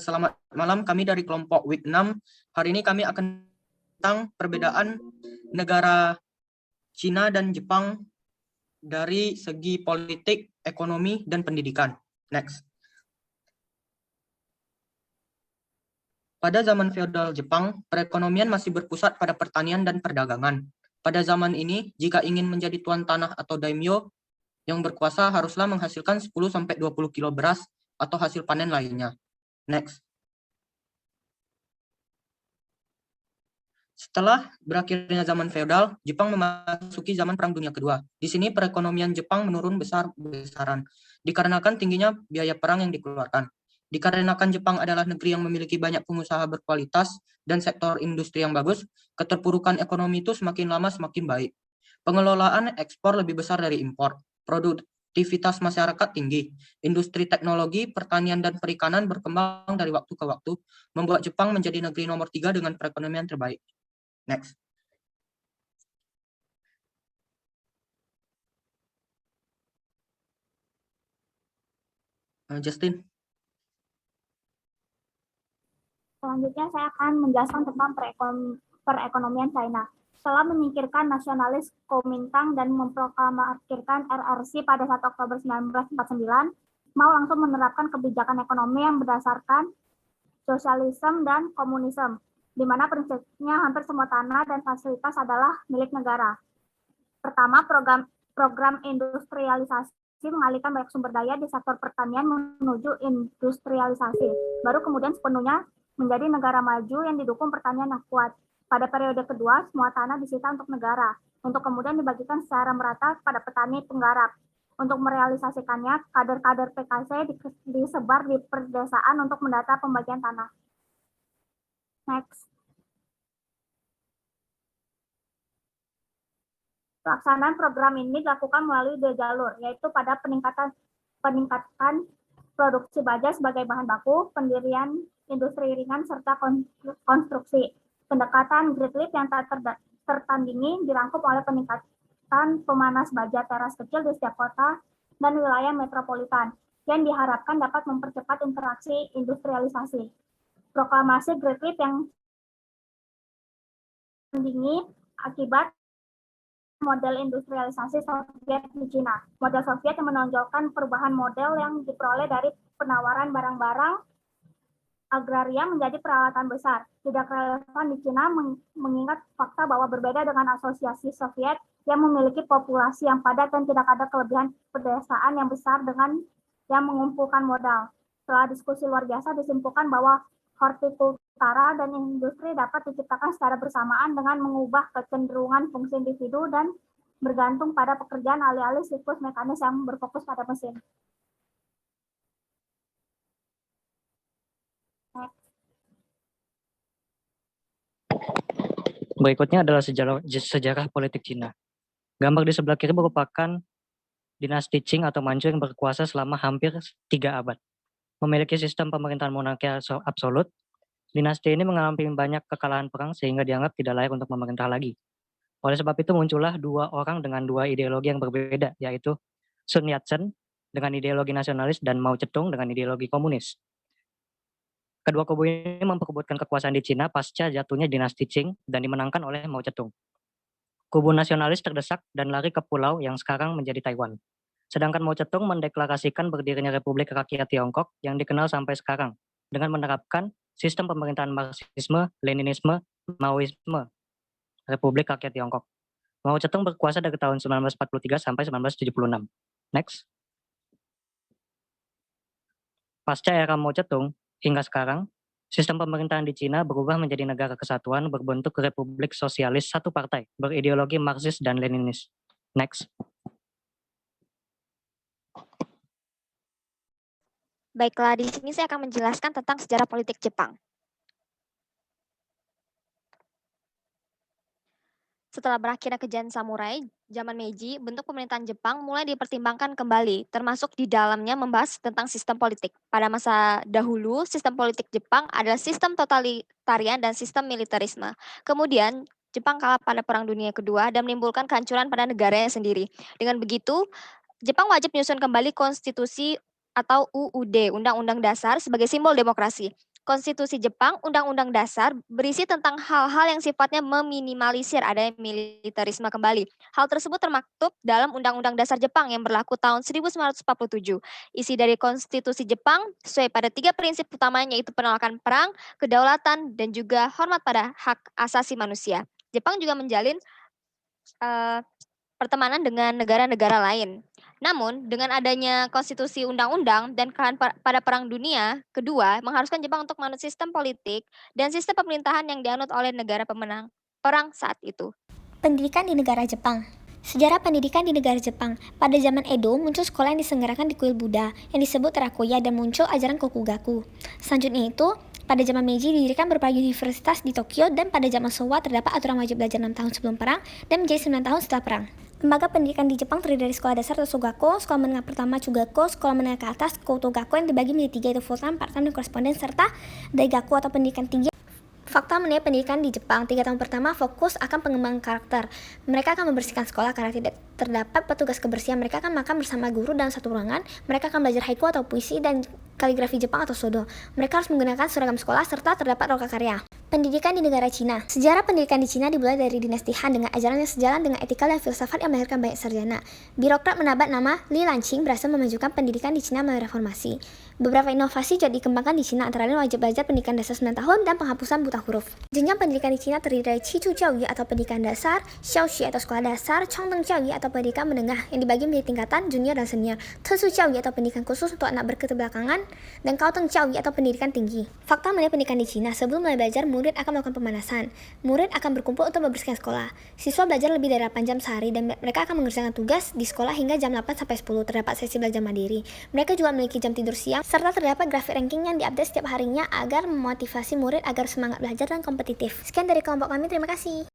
Selamat malam, kami dari kelompok Week 6. Hari ini kami akan tentang perbedaan negara Cina dan Jepang dari segi politik, ekonomi, dan pendidikan. Next. Pada zaman feodal Jepang, perekonomian masih berpusat pada pertanian dan perdagangan. Pada zaman ini, jika ingin menjadi tuan tanah atau daimyo yang berkuasa haruslah menghasilkan 10-20 kilo beras atau hasil panen lainnya. Next. Setelah berakhirnya zaman feodal, Jepang memasuki zaman Perang Dunia Kedua. Di sini perekonomian Jepang menurun besar-besaran, dikarenakan tingginya biaya perang yang dikeluarkan. Dikarenakan Jepang adalah negeri yang memiliki banyak pengusaha berkualitas dan sektor industri yang bagus, keterpurukan ekonomi itu semakin lama semakin baik. Pengelolaan ekspor lebih besar dari impor. Produktivitas masyarakat tinggi. Industri teknologi, pertanian, dan perikanan berkembang dari waktu ke waktu, membuat Jepang menjadi negeri nomor 3 dengan perekonomian terbaik. Next. Justin. Selanjutnya saya akan menjelaskan tentang perekonomian China. Setelah menyingkirkan nasionalis Kuomintang dan memproklamirkan RRC pada 1 Oktober 1949, Mao langsung menerapkan kebijakan ekonomi yang berdasarkan sosialisme dan komunisme, di mana prinsipnya hampir semua tanah dan fasilitas adalah milik negara. Pertama, program industrialisasi mengalihkan banyak sumber daya di sektor pertanian menuju industrialisasi. Baru kemudian sepenuhnya menjadi negara maju yang didukung pertanian yang kuat. Pada periode kedua, semua tanah disita untuk negara, untuk kemudian dibagikan secara merata pada petani penggarap. Untuk merealisasikannya, kader-kader PKC disebar di perdesaan untuk mendata pembagian tanah. Next. Pelaksanaan program ini dilakukan melalui 2 jalur, yaitu pada peningkatan produksi baja sebagai bahan baku, pendirian industri ringan, serta konstruksi. Pendekatan Great Leap yang tak tertandingi dirangkum oleh peningkatan pemanas baja teras kecil di setiap kota dan wilayah metropolitan, yang diharapkan dapat mempercepat interaksi industrialisasi. Proklamasi Great Leap yang tertandingi akibat model industrialisasi Soviet di Cina. Model Soviet yang menonjolkan perubahan model yang diperoleh dari penawaran barang-barang agraria menjadi peralatan besar. Tidak relevan di Cina mengingat fakta bahwa berbeda dengan asosiasi Soviet yang memiliki populasi yang padat dan tidak ada kelebihan pedesaan yang besar dengan yang mengumpulkan modal. Setelah diskusi luar biasa disimpulkan bahwa hortikultura dan industri dapat diciptakan secara bersamaan dengan mengubah kecenderungan fungsi individu dan bergantung pada pekerjaan alih-alih siklus mekanis yang berfokus pada mesin. Berikutnya adalah sejarah politik Cina. Gambar di sebelah kiri merupakan dinasti Qing atau Manchu yang berkuasa selama hampir 3 abad. Memiliki sistem pemerintahan monarki absolut, dinasti ini mengalami banyak kekalahan perang sehingga dianggap tidak layak untuk memerintah lagi. Oleh sebab itu muncullah 2 orang dengan 2 ideologi yang berbeda, yaitu Sun Yat-sen dengan ideologi nasionalis dan Mao Zedong dengan ideologi komunis. Kedua kubu ini memperebutkan kekuasaan di Cina pasca jatuhnya dinasti Qing dan dimenangkan oleh Mao Zedong. Kubu nasionalis terdesak dan lari ke pulau yang sekarang menjadi Taiwan. Sedangkan Mao Zedong mendeklarasikan berdirinya Republik Rakyat Tiongkok yang dikenal sampai sekarang dengan menerapkan sistem pemerintahan Marxisme, Leninisme, Maoisme, Republik Rakyat Tiongkok. Mao Zedong berkuasa dari tahun 1943 sampai 1976. Next. Pasca era Mao Zedong, hingga sekarang, sistem pemerintahan di Cina berubah menjadi negara kesatuan berbentuk Republik Sosialis satu partai, berideologi Marxis dan Leninis. Next. Baiklah, di sini saya akan menjelaskan tentang sejarah politik Jepang. Setelah berakhirnya kejayaan samurai, zaman Meiji, bentuk pemerintahan Jepang mulai dipertimbangkan kembali, termasuk di dalamnya membahas tentang sistem politik. Pada masa dahulu, sistem politik Jepang adalah sistem totalitarian dan sistem militerisme. Kemudian, Jepang kalah pada Perang Dunia Kedua dan menimbulkan kehancuran pada negaranya sendiri. Dengan begitu, Jepang wajib menyusun kembali konstitusi atau UUD, Undang-Undang Dasar, sebagai simbol demokrasi. Konstitusi Jepang, Undang-Undang Dasar berisi tentang hal-hal yang sifatnya meminimalisir adanya militerisme kembali. Hal tersebut termaktub dalam Undang-Undang Dasar Jepang yang berlaku tahun 1947. Isi dari Konstitusi Jepang sesuai pada 3 prinsip utamanya, yaitu penolakan perang, kedaulatan, dan juga hormat pada hak asasi manusia. Jepang juga menjalin pertemanan dengan negara-negara lain. Namun, dengan adanya konstitusi undang-undang dan kekalahan pada Perang Dunia Kedua mengharuskan Jepang untuk menganut sistem politik dan sistem pemerintahan yang dianut oleh negara pemenang perang saat itu. Pendidikan di negara Jepang. Sejarah pendidikan di negara Jepang. Pada zaman Edo, muncul sekolah yang diselenggarakan di kuil Buddha, yang disebut Terakoya, dan muncul ajaran Kokugaku. Selanjutnya itu, pada zaman Meiji didirikan beberapa universitas di Tokyo, dan pada zaman Showa terdapat aturan wajib belajar 6 tahun sebelum perang dan menjadi 9 tahun setelah perang. Lembaga pendidikan di Jepang terdiri dari sekolah dasar atau Shogako, sekolah menengah pertama Chugako, sekolah menengah ke atas Kotogako yang dibagi menjadi 3, yaitu full-time, part-time, dan koresponden, serta Daigaku atau pendidikan tinggi. Fakta mengenai pendidikan di Jepang, 3 tahun pertama fokus akan pengembangan karakter. Mereka akan membersihkan sekolah karena tidak terdapat petugas kebersihan. Mereka akan makan bersama guru dalam satu ruangan. Mereka akan belajar haiku atau puisi dan kaligrafi Jepang atau sodo. Mereka harus menggunakan seragam sekolah serta terdapat lokakarya. Pendidikan di negara Cina. Sejarah pendidikan di Cina dimulai dari dinasti Han dengan ajaran yang sejalan dengan etika dan filsafat yang melahirkan banyak sarjana. Birokrat menabat nama Li Lanqing berhasil memajukan pendidikan di Cina melalui reformasi. Beberapa inovasi juga dikembangkan di Cina, antara lain wajib belajar pendidikan dasar 9 tahun dan penghapusan buta huruf. Jenjang pendidikan di Cina terdiri dari Chichu Jiaoyu atau pendidikan dasar, Xiaoxu atau sekolah dasar, Chongdeng Jiaoyu atau pendidikan menengah yang dibagi menjadi tingkatan junior dan senior, Tetsu Jiaoyu atau pendidikan khusus untuk anak berketerbelakangan, dan Gaoteng Jiaoyu atau pendidikan tinggi. Fakta mengenai pendidikan di Cina, sebelum mulai belajar, murid akan melakukan pemanasan. Murid akan berkumpul untuk membersihkan sekolah. Siswa belajar lebih dari 8 jam sehari dan mereka akan mengerjakan tugas di sekolah hingga jam 8 sampai 10. Terdapat sesi belajar mandiri. Mereka juga memiliki jam tidur siang serta terdapat grafik ranking yang diupdate setiap harinya agar memotivasi murid agar semangat belajar dan kompetitif. Sekian dari kelompok kami, terima kasih.